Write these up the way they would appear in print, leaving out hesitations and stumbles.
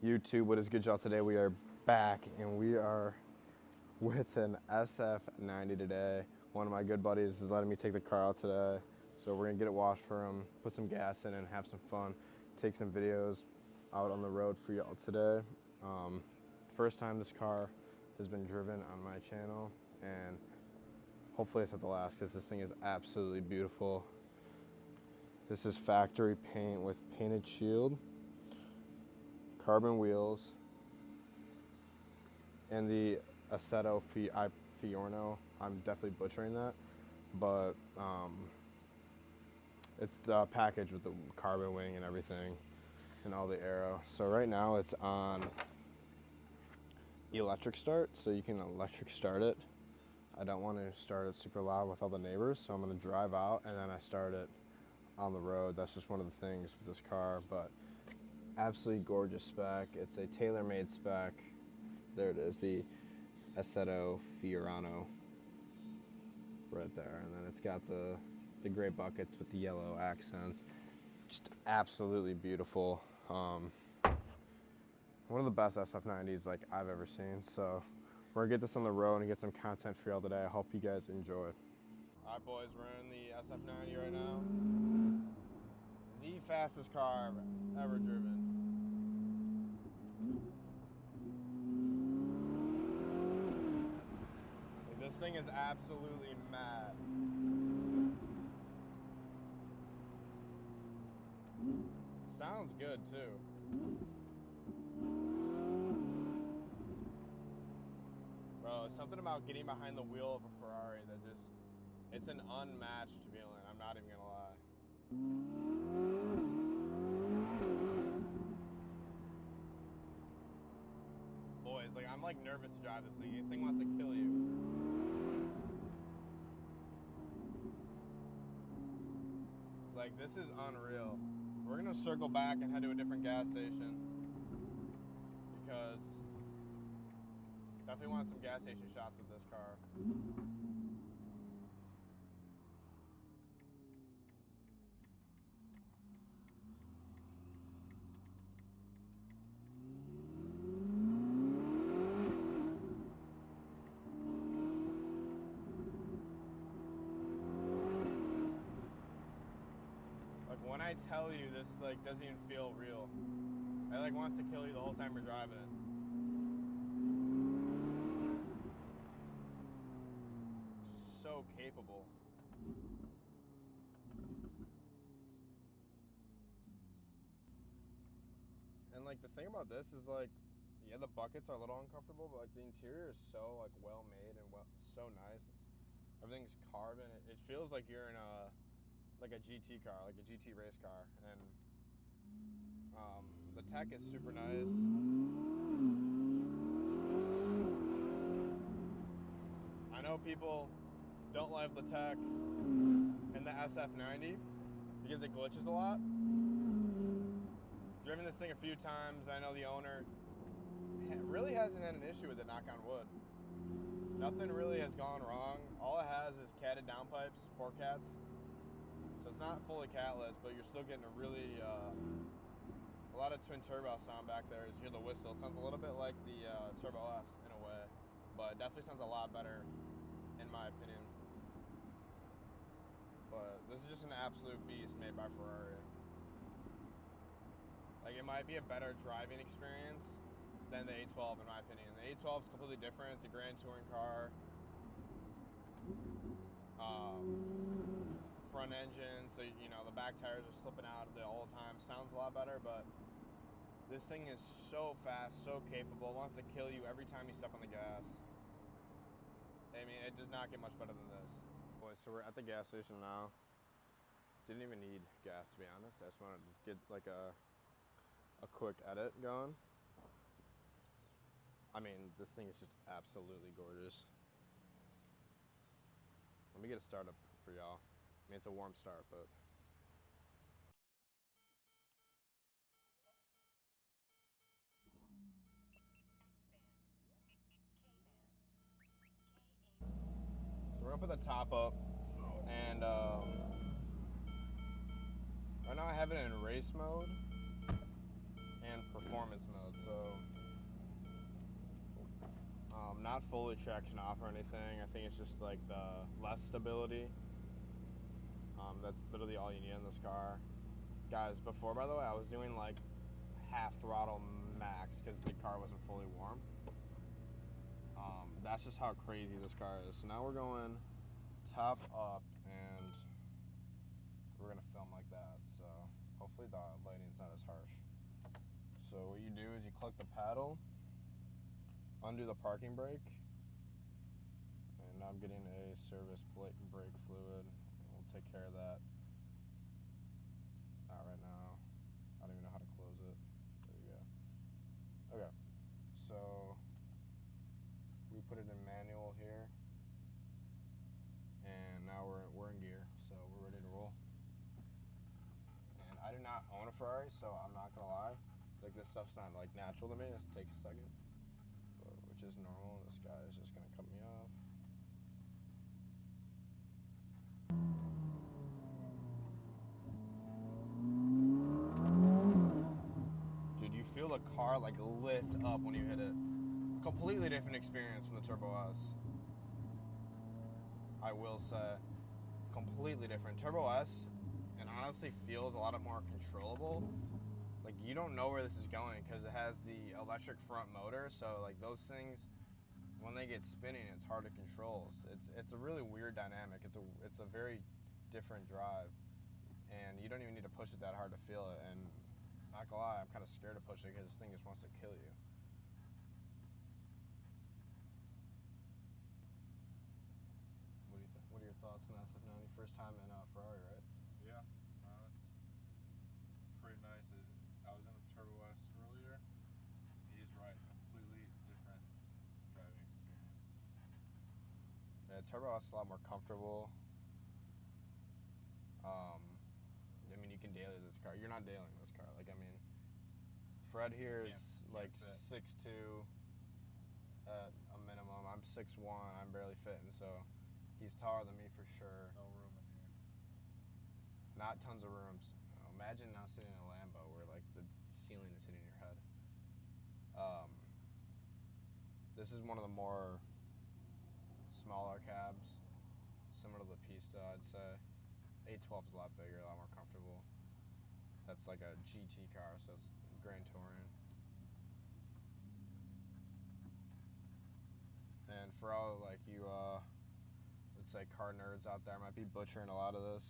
YouTube, what is good, y'all? Today we are back and we are with an SF90 today. One of my good buddies is letting me take the car out today, so we're gonna get it washed for him, put some gas in and have some fun, take some videos out on the road for y'all today. First time this car has been driven on my channel, and hopefully it's not the last, because this thing is absolutely beautiful. This is factory paint with painted shield, carbon wheels, and the Assetto Fiorno. I'm definitely butchering that, but it's the package with the carbon wing and everything and all the aero. So right now it's on electric start, so you can electric start it. I don't want to start it super loud with all the neighbors, so I'm going to drive out and then I start it on the road. That's just one of the things with this car, but absolutely gorgeous spec. It's a tailor-made spec. There it is, the Assetto Fiorno right there, and then it's got the gray buckets with the yellow accents. Just absolutely beautiful. One of the best SF90s like I've ever seen. So we're gonna get this on the road and get some content for y'all today. I hope you guys enjoy. All right, boys, we're in the SF90 right now. The fastest car I've ever driven. Like, this thing is absolutely mad. Sounds good too. Bro, something about getting behind the wheel of a Ferrari that just, it's an unmatched feeling, I'm not even gonna lie. Boys, like, I'm like nervous to drive this thing. This thing wants to kill you. Like, this is unreal. We're gonna circle back and head to a different gas station because definitely want some gas station shots with this car. Like, when I tell you this, like, doesn't even feel real. It like wants to kill you the whole time you're driving it. So capable. And like, the thing about this is, like, yeah, the buckets are a little uncomfortable, but like the interior is so like well made and so nice. Everything's carbon. It feels like you're in a GT car, like a GT race car, and the tech is super nice. I know people don't like the tech in the SF90 because it glitches a lot. Driven this thing a few times. I know the owner really hasn't had an issue with it, knock on wood. Nothing really has gone wrong. All it has is catted downpipes, poor cats. So it's not fully catless, but you're still getting a really, a lot of twin turbo sound back there. As you hear the whistle, it sounds a little bit like the Turbo S in a way, but it definitely sounds a lot better in my opinion. But this is just an absolute beast made by Ferrari. Like, it might be a better driving experience than the A12 in my opinion. The A12 is completely different. It's a Grand Touring car. Front engine, so you know the back tires are slipping out all the time. Sounds a lot better, but this thing is so fast, so capable. It wants to kill you every time you step on the gas. I mean, it does not get much better than this. Boys, so we're at the gas station now. Didn't even need gas, to be honest. I just wanted to get like a quick edit going. I mean, this thing is just absolutely gorgeous. Let me get a startup for y'all. I mean, it's a warm start, but. So we're gonna put the top up, and right now I have it in race mode and performance mode. So not fully traction off or anything. I think it's just like the less stability. That's literally all you need in this car. Guys, before, by the way, I was doing like half throttle max because the car wasn't fully warm. That's just how crazy this car is. So now we're going top up and we're gonna film like that. So hopefully the lighting's not as harsh. So what you do is you click the paddle, undo the parking brake, and now I'm getting a service brake fluid. We'll take care of that. Not right now. I don't even know how to close it. There we go. Okay, so we put it in manual here, and now we're in gear, so we're ready to roll. And I do not own a Ferrari, so I'm not gonna lie. Like, this stuff's not like natural to me. It takes a second, which is normal. This guy is just gonna cut me off. Dude, you feel the car like lift up when you hit it. Completely different experience from the Turbo S. I will say, completely different. Turbo S, and honestly feels a lot more controllable. Like, you don't know where this is going because it has the electric front motor, so like those things, when they get spinning, it's hard to control. It's a really weird dynamic. It's a very different drive, and you don't even need to push it that hard to feel it. And not gonna lie, I'm kind of scared to push it because this thing just wants to kill you. What do you think? What are your thoughts on the SF90? First time in a Ferrari, right? Yeah, it's pretty nice. I was in the Turbo S earlier. He's right, completely different driving experience. Yeah, Turbo S is a lot more comfortable. I mean, you can daily this car. You're not dailing this car. Like, I mean, Fred here is like 6'2" at a minimum. I'm 6'1". I'm barely fitting, so he's taller than me for sure. No room in here. Not tons of rooms. Imagine now sitting in a Lambo where like the ceiling is hitting your head. This is one of the more smaller cabs, similar to the Pista, I'd say. A12 is a lot bigger, a lot more comfortable. That's like a GT car, so it's Grand Touring. And for all like you, let's say car nerds out there, I might be butchering a lot of this.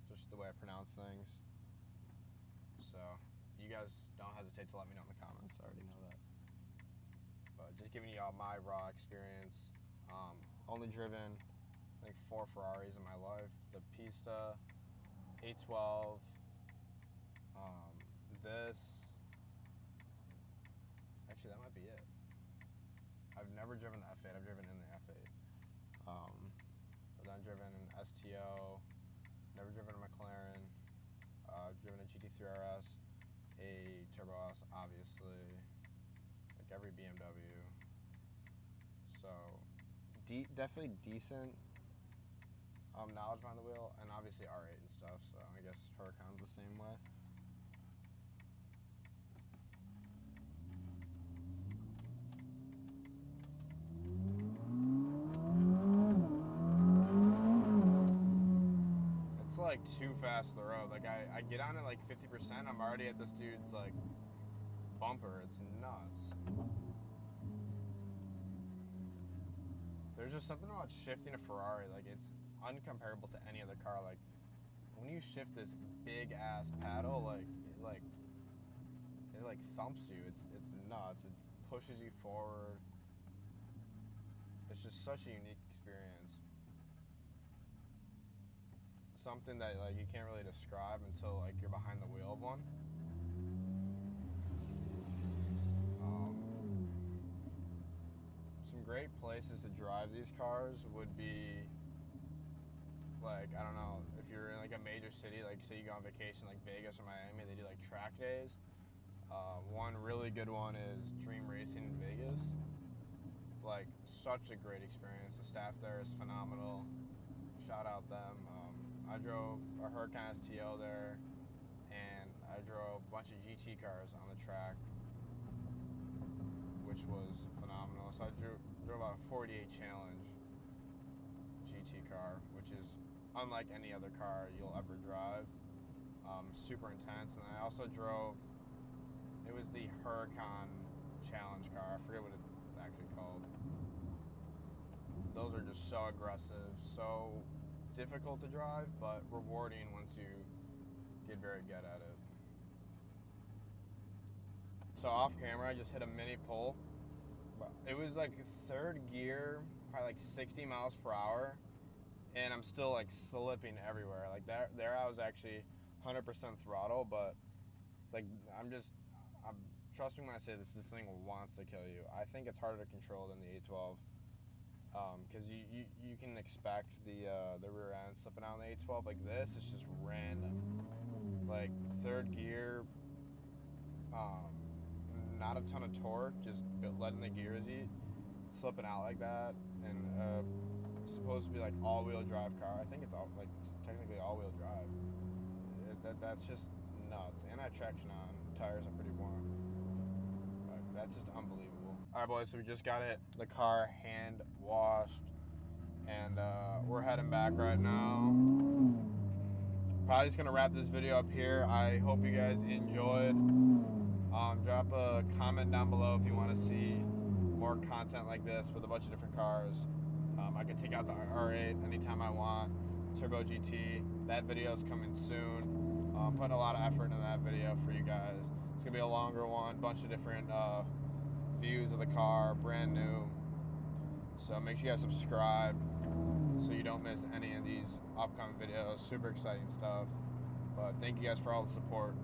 Just the way I pronounce things. So you guys don't hesitate to let me know in the comments. I already know that. But just giving y'all my raw experience. Only driven, I think, 4 Ferraris in my life. The Pista, A12, this. Actually, that might be it. I've never driven the F8. I've driven in the F8. But then I've driven an STO. Never driven a McLaren. I've driven a GT3 RS, a Turbo S, obviously, like every BMW. So, definitely decent knowledge behind the wheel, and obviously R8 and stuff. So I guess Huracan's the same way. Like too fast the road. Like I get on it like 50%, I'm already at this dude's like bumper. It's nuts. There's just something about shifting a Ferrari, like it's uncomparable to any other car. Like when you shift this big ass paddle, like it thumps you. It's nuts. It pushes you forward. It's just such a unique experience. Something that like you can't really describe until like you're behind the wheel of one. Some great places to drive these cars would be like, I don't know, if you're in like a major city, like say you go on vacation like Vegas or Miami, they do like track days. One really good one is Dream Racing in Vegas. Like such a great experience. The staff there is phenomenal. Shout out them. I drove a Huracan STO there, and I drove a bunch of GT cars on the track which was phenomenal. So I drove a 48 Challenge GT car, which is unlike any other car you'll ever drive. Super intense. And I also drove, it was the Huracan Challenge car. I forget what it's actually called. Those are just so aggressive, so difficult to drive, but rewarding once you get very good at it. So off camera, I just hit a mini pull. It was like third gear, probably like 60 miles per hour, and I'm still like slipping everywhere. Like there I was actually 100% throttle, but like I'm trust me when I say this thing wants to kill you. I think it's harder to control than the A12. Because you can expect the rear end slipping out in the 812 like this. It's just random. Like third gear, not a ton of torque, just letting the gears eat, slipping out like that, and supposed to be like all-wheel drive car. I think it's all like technically all-wheel drive. That's just nuts. Anti-traction on tires are pretty warm. That's just unbelievable. All right, boys, so we just got the car hand washed, and we're heading back right now. Probably just gonna wrap this video up here. I hope you guys enjoyed. Drop a comment down below if you want to see more content like this with a bunch of different cars. I can take out the R8 anytime I want. Turbo GT, that video is coming soon. Putting a lot of effort into that video for you guys. It's gonna be a longer one, bunch of different views of the car, brand new. So make sure you guys subscribe so you don't miss any of these upcoming videos. Super exciting stuff. But thank you guys for all the support.